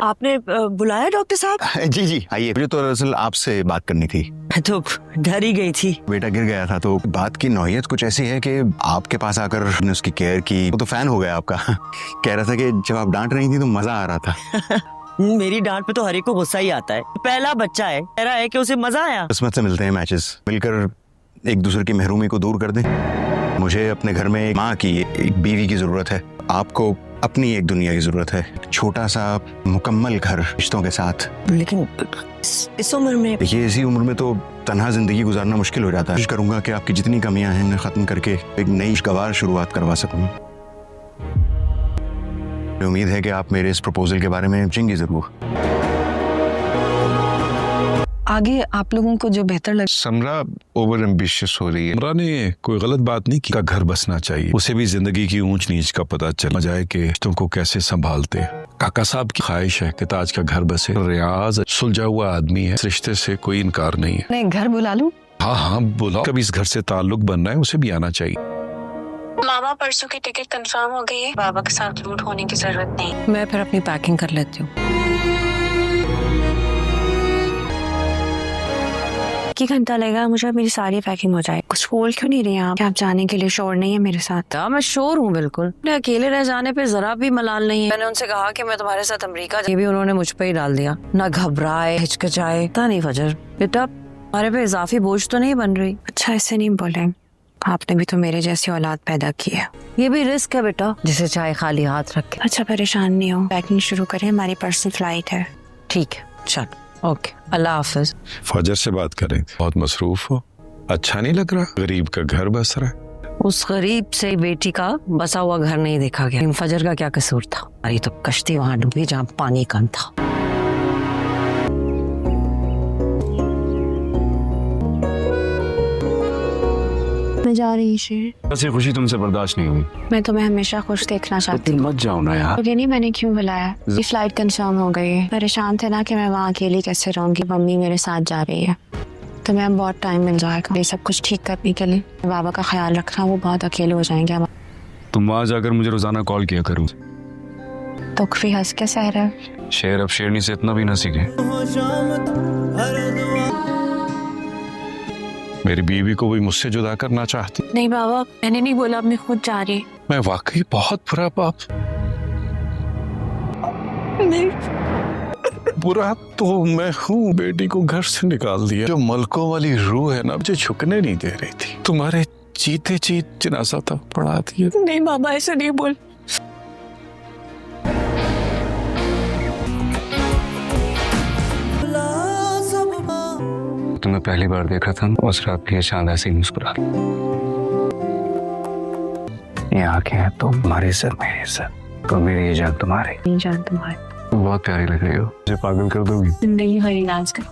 आपने बुलाया डॉक्टर साहब? जी जी आइए, मुझे तो दरअसल आपसे बात करनी थी। मैं तो डर ही गई थी। बेटा गिर गया था तो बात की नौयत कुछ ऐसी है कि आपके पास आकर हमने उसकी केयर की, वो तो फैन हो गया आपका। कह रहा था कि जब आप डांट रही थी तो मजा आ रहा था। मेरी डांट पे तो हर एक को गुस्सा ही आता है। पहला बच्चा है, कह रहा है कि उसे मजा आया। किस्मत से मिलते हैं मैचेस, मिलकर एक दूसरे की महरूमी को दूर कर दें। मुझे अपने घर में एक माँ की, एक बीवी की जरूरत है। आपको अपनी एक दुनिया की जरूरत है, छोटा सा मुकम्मल घर रिश्तों के साथ। लेकिन इस उम्र में, देखिए इसी उम्र में तो तन्हा जिंदगी गुजारना मुश्किल हो जाता है। कोशिश करूंगा कि आपकी जितनी कमियां हैं उन्हें खत्म करके एक नई खुशगवार शुरुआत करवा सकूं। मुझे उम्मीद है कि आप मेरे इस प्रपोजल के बारे में सोचेंगे जरूर। आगे आप लोगों को जो बेहतर लगे। समरा ओवर एम्बिशियस हो रही है। समरा ने कोई गलत बात नहीं की, का घर बसना चाहिए। उसे भी जिंदगी की ऊंच नीच का पता चल जाए कि रिश्तों को कैसे संभालते हैं। काका साहब की ख्वाहिश है कि ताज का घर बसे। रियाज सुलझा हुआ आदमी है, इस रिश्ते से कोई इनकार नहीं है। मैं घर बुला लूं? हाँ हाँ बुलाओ, कभी इस घर से ताल्लुक बनना है उसे भी आना चाहिए। मामा परसों की टिकट कंफर्म हो गई है, बाबा के साथ रूट होने की जरूरत नहीं। मैं फिर अपनी पैकिंग कर लेती हूँ। एक घंटा लगेगा मुझे, मेरी सारी पैकिंग हो जाए। कुछ बोल क्यों नहीं रही आप? आप जाने के लिए शोर नहीं है मेरे साथ? मैं श्योर हूँ बिल्कुल। मैं अकेले रह जाने पे जरा भी मलाल नहीं है। मैंने उनसे कहा कि मैं तुम्हारे साथ अमेरिका, ये भी उन्होंने मुझ पे ही डाल दिया। ना घबराए हिचकिचाए, पता नहीं फजर बेटा तुम्हारे पे इजाफी बोझ तो नहीं बन रही? अच्छा ऐसे नहीं बोले, आपने भी तो मेरे जैसी औलाद पैदा की है। ये भी रिस्क है बेटा, जिसे चाहे खाली हाथ रखे। अच्छा परेशान नहीं हो, पैकिंग शुरू करें, हमारी पर्सनल फ्लाइट है। ठीक है चल, ओके, अल्लाह हाफिज। फजर से बात करें, बहुत मसरूफ हो, अच्छा नहीं लग रहा। गरीब का घर बस रहा है। उस गरीब से बेटी का बसा हुआ घर नहीं देखा गया। फजर का क्या कसूर था? अरे तो कश्ती वहां डूबी जहाँ पानी कम था। मैं जा रही शेर। ऐसी खुशी तुमसे बर्दाश्त नहीं हुई। मैं तुम्हें हमेशा खुश देखना चाहती हूँ। मत जाओ ना यार। नहीं मैंने क्यों बुलाया? ये फ्लाइट कंफर्म हो गई है। परेशान थे ना कि मैं वहाँ अकेली कैसे रहूंगी, मम्मी मेरे साथ जा रही है तो मैं बहुत टाइम मिल जाएगा ये सब कुछ ठीक करने के लिए। बाबा का ख्याल रखना, वो बहुत अकेले हो जाएंगे। तुम वहां जाकर मुझे रोजाना कॉल किया करो। तो भी हंस के सह रहे। शेर अब शेरनी से इतना भी ना सीखे। मेरी बीवी को भी मुझसे जुदा करना चाहती। नहीं बाबा मैंने नहीं बोला, मैं खुद जा रही। मैं वाकई बहुत बुरा बाप। नहीं बुरा तो मैं हूँ, बेटी को घर से निकाल दिया। जो मलकों वाली रूह है ना, मुझे झुकने नहीं दे रही थी। तुम्हारे जीते जीत जनाजा तक पढ़ा दिया। नहीं बाबा ऐसे नहीं बोल। तुम्हें पहली बार देखा था उस रात भी चांद ऐसे ही मुस्कुरा। ये आंखें हैं तो तुम्हारी सर मेरी सर, तो मेरी ये जान तुम्हारी जान तुम्हारी। बहुत प्यारी लग रही हो, मुझे पागल कर दोगी। जिंदगी भर इलाज कर